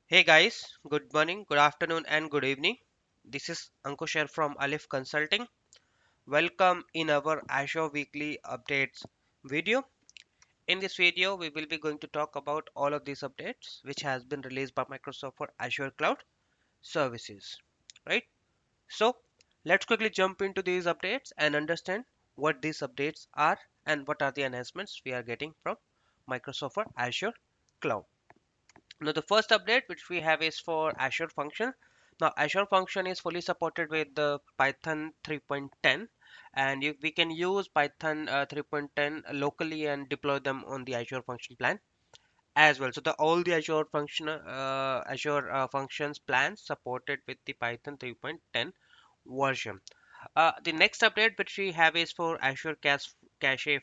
Hey guys, good morning, good afternoon, and good evening. This is Ankush here from Alif Consulting. Welcome in our Azure Weekly Updates video. In this video, we will be going to talk about all of these updates which has been released by Microsoft for Azure Cloud Services. Right? So, let's quickly jump into these updates and understand what these updates are and what are the enhancements we are getting from Microsoft for Azure Cloud. Now the first update which we have is for Azure Function. Now Azure Function is fully supported with the Python 3.10 and we can use Python 3.10 locally and deploy them on the Azure Function plan as well. So all the Azure Functions plans supported with the Python 3.10 version. The next update which we have is for Azure Cache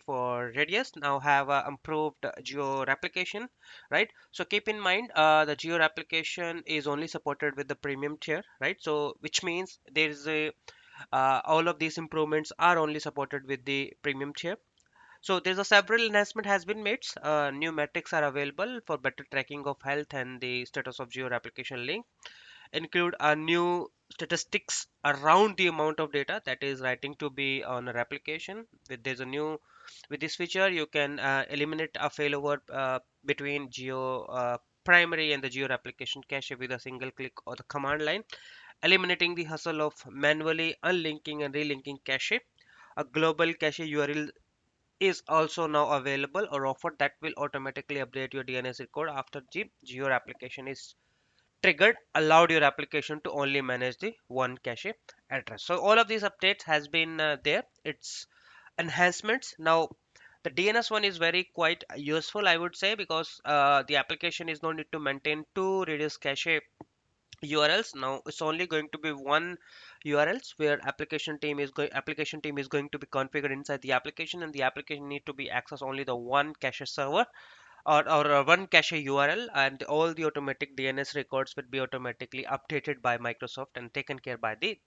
for Redis. Now have improved geo-replication, right? So keep in mind the geo-replication is only supported with the premium tier, right? So which means there is a all of these improvements are only supported with the premium tier. So there's a several enhancement has been made. New metrics are available for better tracking of health and the status of geo-replication link include a new statistics around the amount of data that is writing to be on a replication. There's a new with this feature you can eliminate a failover between geo primary and the geo replication cache with a single click or the command line, eliminating the hustle of manually unlinking and relinking cache. A global cache URL is also now available or offered that will automatically update your DNS record after the geo replication is triggered, allowed your application to only manage the one cache address. So all of these updates has been there. It's enhancements. Now the DNS one is very quite useful, I would say, because the application is no need to maintain two Redis cache URLs. Now it's only going to be one URLs where application team is going to be configured inside the application, and the application need to be access only the one cache server or one cache URL, and all the automatic DNS records will be automatically updated by Microsoft and taken care by the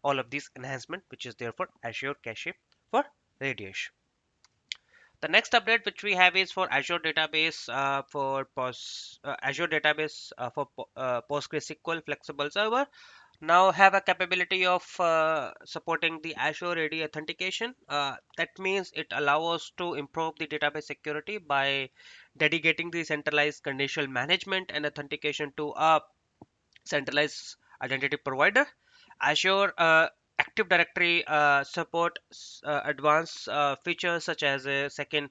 all of these enhancement which is there for Azure Cache for Radius. The next update which we have is for Azure Database Azure Database for PostgreSQL Flexible Server. Now have a capability of supporting the Azure AD authentication. That means it allows us to improve the database security by dedicating the centralized conditional management and authentication to a centralized identity provider. Azure Active Directory supports advanced features such as second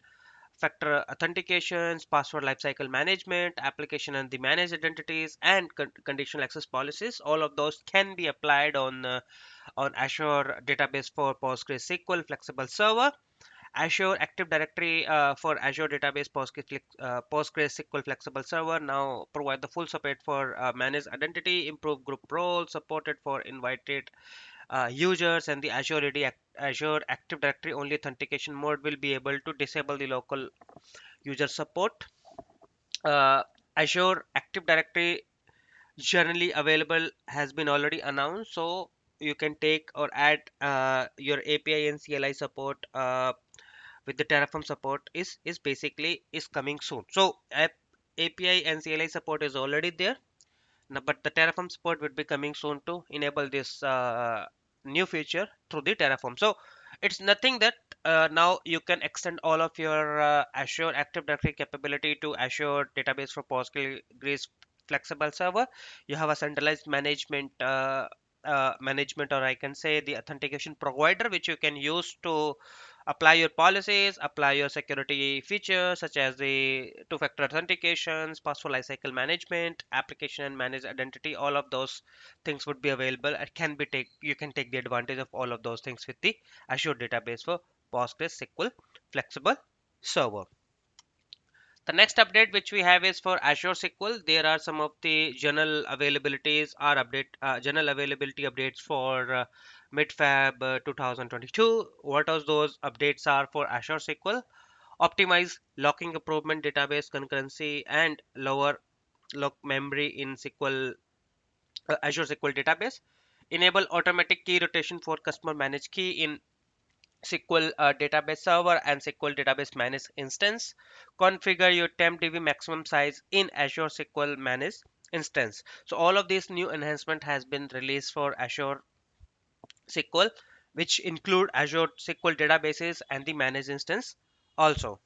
factor authentications, password lifecycle management, application and the managed identities, and conditional access policies. All of those can be applied on Azure Database for PostgreSQL Flexible Server. Azure Active Directory for Azure Database PostgreSQL Flexible Server now provide the full support for managed identity, improved group role, supported for invited users, and the Azure Active Directory only authentication mode will be able to disable the local user support. Uh, Azure Active Directory generally available has been already announced, so you can take or add your API and CLI support with the Terraform support is basically is coming soon. So API and CLI support is already there now, but the Terraform support will be coming soon to enable this new feature through the Terraform. So it's nothing that now you can extend all of your Azure Active Directory capability to Azure Database for Postgres Flexible Server. You have a centralized management, or I can say the authentication provider, which you can use to apply your policies, apply your security features such as the two-factor authentications, password lifecycle management, application and managed identity. All of those things would be available. It can be you can take the advantage of all of those things with the Azure database for PostgreSQL Flexible Server. The next update which we have is for Azure SQL. There are some of the general availability updates for mid-Feb 2022. What are those updates are for Azure SQL? Optimize locking improvement database concurrency and lower lock memory in Azure SQL database. Enable automatic key rotation for customer managed key in SQL database server and SQL database managed instance. Configure your temp DB maximum size in Azure SQL managed instance. So all of these new enhancement has been released for Azure SQL, which include Azure SQL databases and the managed instance also.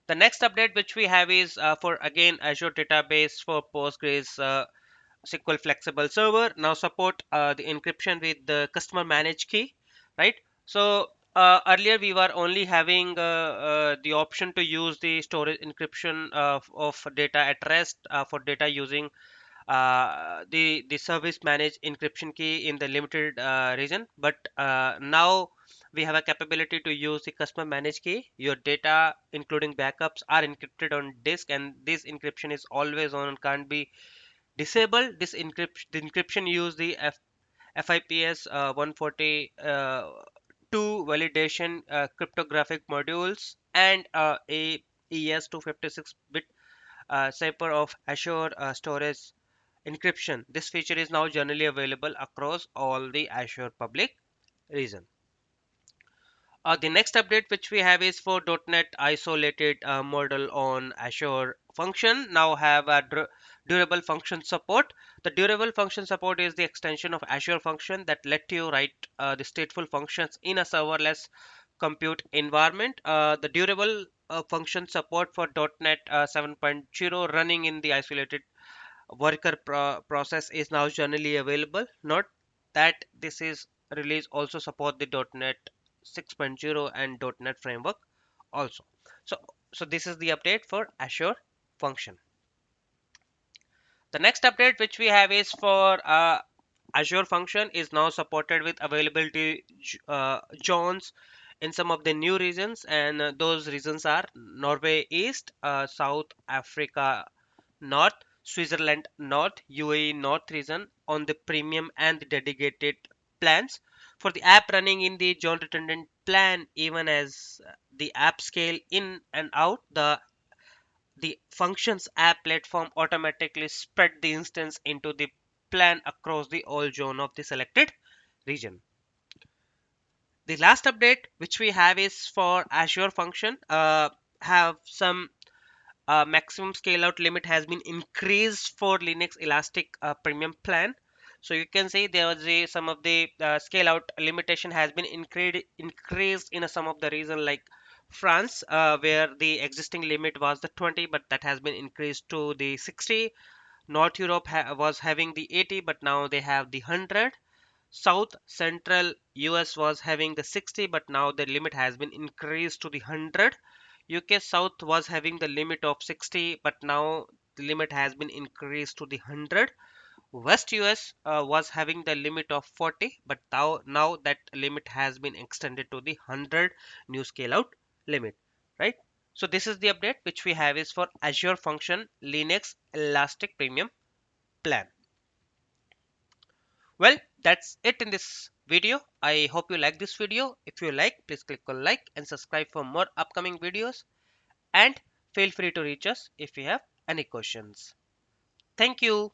The next update which we have is for again Azure database for Postgres SQL flexible server now support the encryption with the customer managed key, right? So earlier we were only having the option to use the storage encryption of data at rest for data using the service managed encryption key in the limited region, but now we have a capability to use the customer managed key. Your data including backups are encrypted on disk, and this encryption is always on and can't be disabled. This encryption, the encryption use the FIPS 142 validation cryptographic modules and a ES256 bit cipher of Azure storage encryption. This feature is now generally available across all the Azure public region. The next update which we have is for .NET isolated model on Azure function now have a durable function support. The durable function support is the extension of Azure function that let you write the stateful functions in a serverless compute environment. The durable function support for .NET 7.0 running in the isolated worker process is now generally available. Note that this is release also support the .NET 6.0 and .NET framework also. So, so this is the update for Azure function. The next update which we have is for Azure function is now supported with availability zones in some of the new regions, and those regions are Norway East, South Africa North, Switzerland North, UAE North region on the premium and the dedicated plans. For the app running in the zone redundant plan, even as the app scale in and out, the functions app platform automatically spread the instance into the plan across the all zone of the selected region. The last update which we have is for Azure function have some maximum scale out limit has been increased for Linux Elastic premium plan. So you can see there was some of the scale out limitation has been increased in some of the region like France, where the existing limit was the 20, but that has been increased to the 60. North Europe was having the 80, but now they have the 100. South Central US was having the 60, but now the limit has been increased to the 100. UK South was having the limit of 60, but now the limit has been increased to the 100. West US was having the limit of 40, but now that limit has been extended to the 100 new scale out limit, right? So this is the update which we have is for Azure Function Linux Elastic Premium plan. Well, that's it in this video. I hope you like this video. If you like, please click on like and subscribe for more upcoming videos. And feel free to reach us if you have any questions. Thank you.